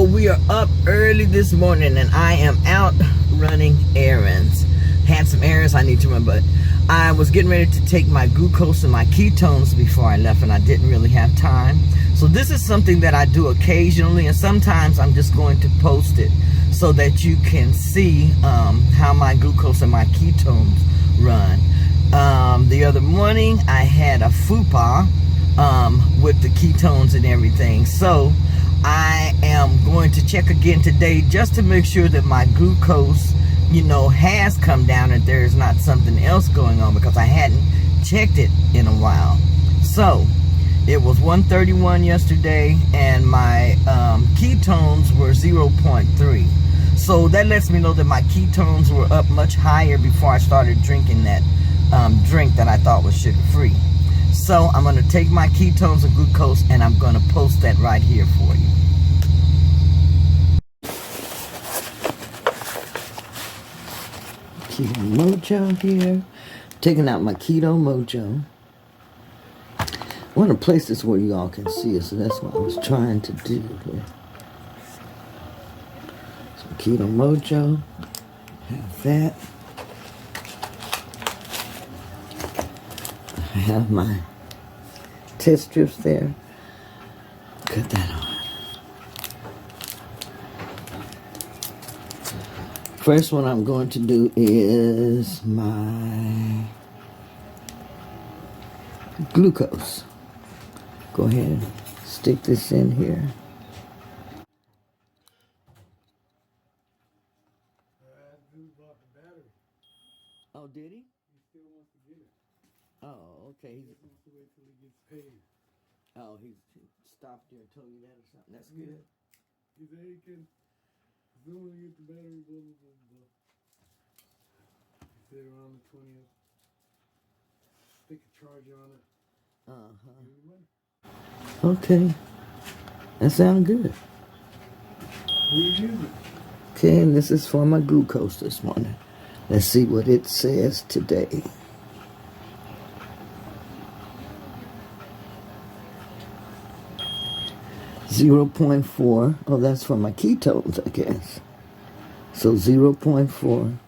So we are up early this morning and I am out running errands. Had some errands I need to run, but I was getting ready to take my glucose and my ketones before I left and I didn't really have time. So this is something that I do occasionally, and sometimes I'm just going to post it so that you can see how my glucose and my ketones run. The other morning I had a fupa with the ketones and everything. So I am going to check again today just to make sure that my glucose, has come down and there's not something else going on, because I hadn't checked it in a while. So it was 131 yesterday and my ketones were 0.3. So that lets me know that my ketones were up much higher before I started drinking that drink that I thought was sugar-free. So I'm going to take my ketones and glucose and I'm going to post that right here for you. Keto Mojo here. Taking out my Keto Mojo. I want to place this where you all can see it, so that's what I was trying to do here. So Keto Mojo. Have that. I have my test strips there. Cut that on. First one I'm going to do is my glucose. Go ahead and stick this in here. Oh, did he? He still wants to get it. Oh, okay. He just wants to wait till he gets paid. Oh, he stopped there and told you that or something. That's good. He said he can, as soon as he gets the battery, blah, blah, blah, blah. He said around the 20th, stick a charger on it. Okay. That sounds good. Okay, and this is for my glucose this morning. Let's see what it says today. .4. Oh, that's for my ketones, I guess. So 0.4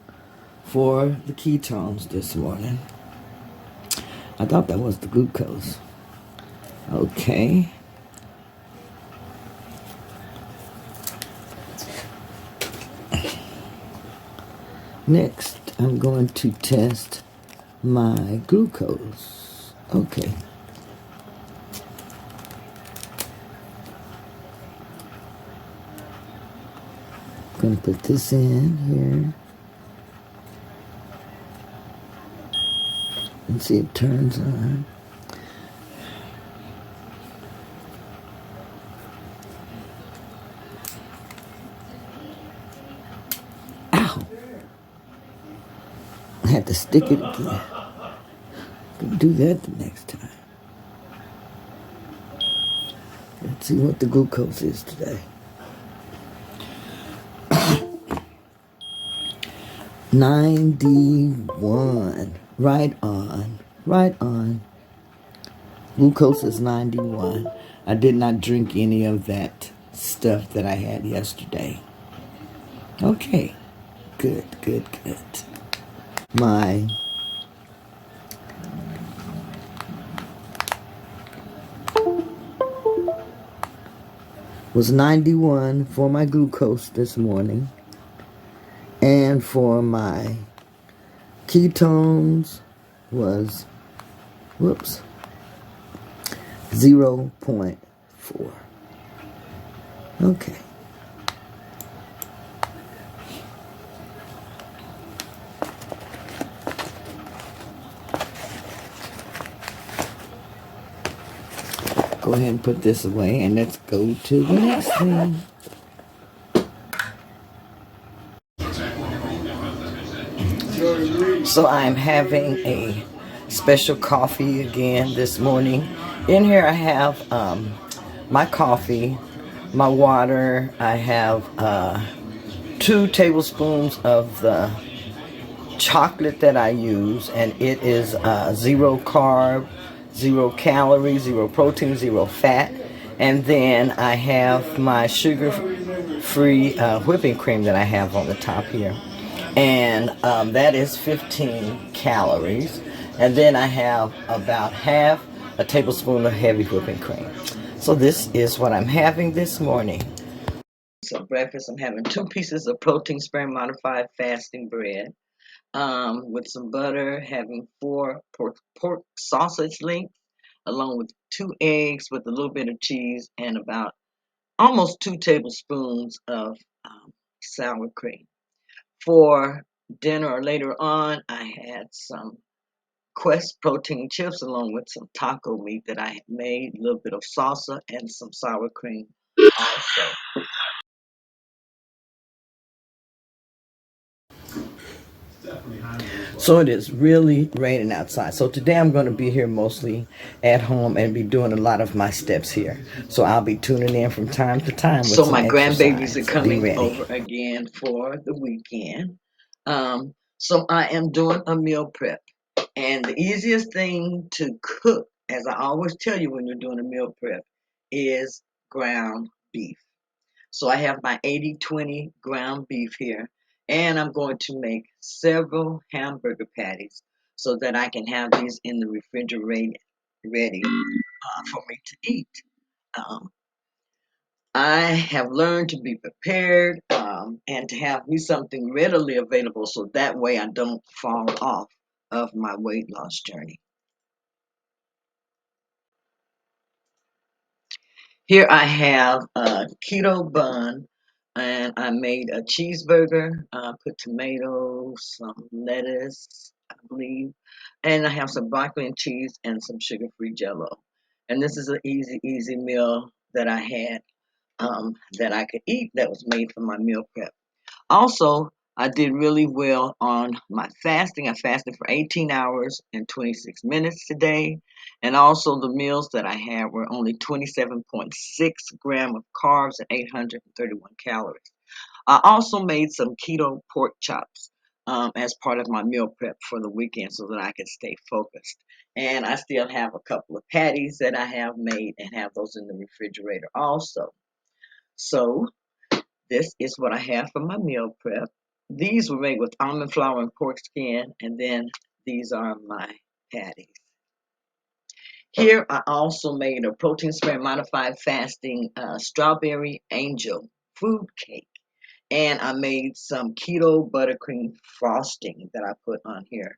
for the ketones this morning. I thought that was the glucose. Okay. Next, I'm going to test my glucose. Okay. Going to put this in here and see if it turns on. Ow! I had to stick it again. Gonna do that the next time. Let's see what the glucose is today. 91. Right on. Right on. Glucose is 91. I did not drink any of that stuff that I had yesterday. Okay. Good, good, good. My was 91 for my glucose this morning. And for my ketones was, 0.4. Okay. Go ahead and put this away and let's go to the next thing. So I'm having a special coffee again this morning. In here I have my coffee, my water. I have 2 tablespoons of the chocolate that I use, and it is 0 carb, 0 calories, 0 protein, 0 fat. And then I have my sugar sugar-free whipping cream that I have on the top here. And that is 15 calories. And then I have about half a tablespoon of heavy whipping cream. So this is what I'm having this morning. So breakfast, I'm having 2 pieces of protein spray modified fasting bread with some butter, having 4 pork sausage links, along with 2 eggs with a little bit of cheese and about almost 2 tablespoons of sour cream. For dinner or later on, I had some Quest protein chips along with some taco meat that I had made, a little bit of salsa and some sour cream also. So it is really raining outside. So today I'm going to be here mostly at home and be doing a lot of my steps here. So I'll be tuning in from time to time with some exercise. So my grandbabies are coming over again for the weekend. So I am doing a meal prep. And the easiest thing to cook, as I always tell you when you're doing a meal prep, is ground beef. So I have my 80/20 ground beef here, and I'm going to make several hamburger patties so that I can have these in the refrigerator ready for me to eat. Um, I have learned to be prepared and to have me something readily available so that way I don't fall off of my weight loss journey. Here I have a keto bun, and I made a cheeseburger. Put tomatoes, some lettuce, I believe, and I have some broccoli and cheese and some sugar-free Jello. And this is an easy meal that I had that I could eat that was made for my meal prep. Also, I did really well on my fasting. I fasted for 18 hours and 26 minutes today. And also the meals that I had were only 27.6 grams of carbs and 831 calories. I also made some keto pork chops as part of my meal prep for the weekend so that I could stay focused. And I still have a couple of patties that I have made and have those in the refrigerator also. So this is what I have for my meal prep. These were made with almond flour and pork skin, and then these are my patties. Here I also made a protein spray modified fasting strawberry angel food cake. And I made some keto buttercream frosting that I put on here.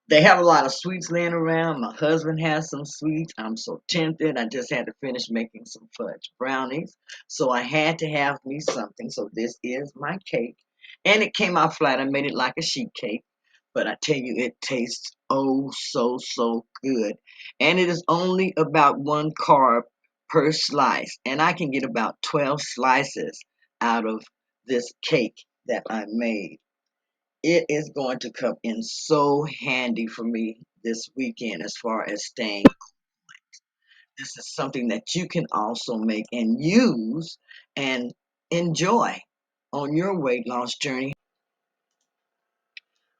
They have a lot of sweets laying around. My husband has some sweets. I'm so tempted. I just had to finish making some fudge brownies. So I had to have me something. So this is my cake. And it came out flat. I made it like a sheet cake. But I tell you, it tastes oh so good. And it is only about 1 carb per slice. And I can get about 12 slices out of this cake that I made. It is going to come in so handy for me this weekend as far as staying. This is something that you can also make and use and enjoy on your weight loss journey.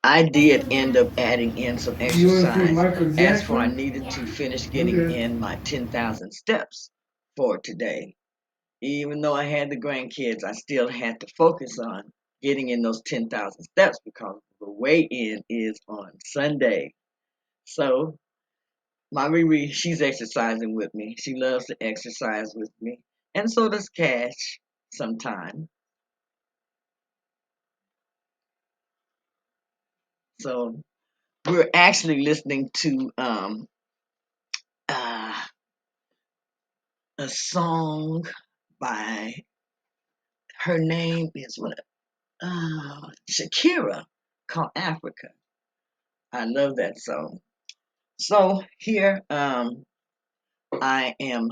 I did end up adding in some exercise as for I needed to finish getting in my 10,000 steps for today. Even though I had the grandkids, I still had to focus on getting in those 10,000 steps because the weigh-in is on Sunday. So my Riri, she's exercising with me. She loves to exercise with me. And so does Cash sometimes. So we're actually listening to uh, a song by, her name is what? Shakira, called Africa. I love that song. So here I am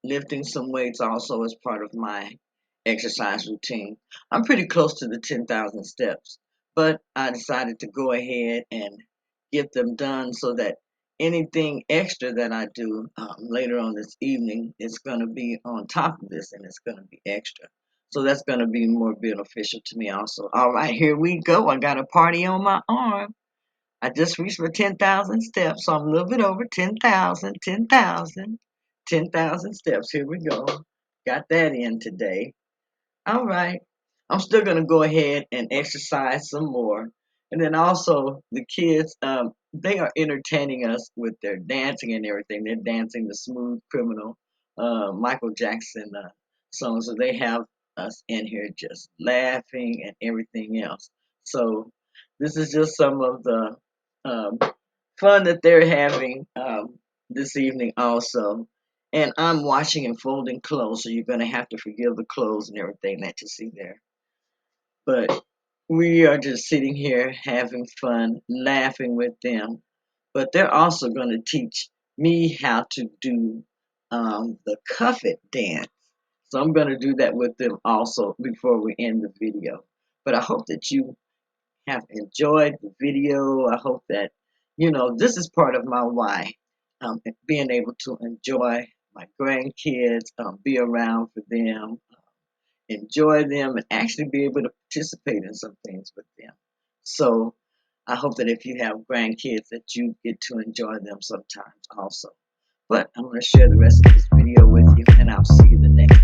lifting some weights also as part of my exercise routine. I'm pretty close to the 10,000 steps, but I decided to go ahead and get them done so that anything extra that I do later on this evening is going to be on top of this and it's going to be extra. So that's going to be more beneficial to me also. All right, here we go. I got a party on my arm. I just reached my 10,000 steps, so I'm a little bit over 10,000, 10,000, 10,000 steps. Here we go. Got that in today. All right. I'm still gonna go ahead and exercise some more. And then also the kids, they are entertaining us with their dancing and everything. They're dancing the Smooth Criminal, Michael Jackson song. So they have us in here just laughing and everything else. So this is just some of the um, fun that they're having this evening also. And I'm washing and folding clothes, so you're going to have to forgive the clothes and everything that you see there. But we are just sitting here having fun, laughing with them. But they're also going to teach me how to do the cuff it dance. So I'm going to do that with them also before we end the video. But I hope that you have enjoyed the video. I hope that, this is part of my why. Being able to enjoy my grandkids, be around for them, enjoy them, and actually be able to participate in some things with them. So I hope that if you have grandkids that you get to enjoy them sometimes also. But I'm going to share the rest of this video with you, and I'll see you the next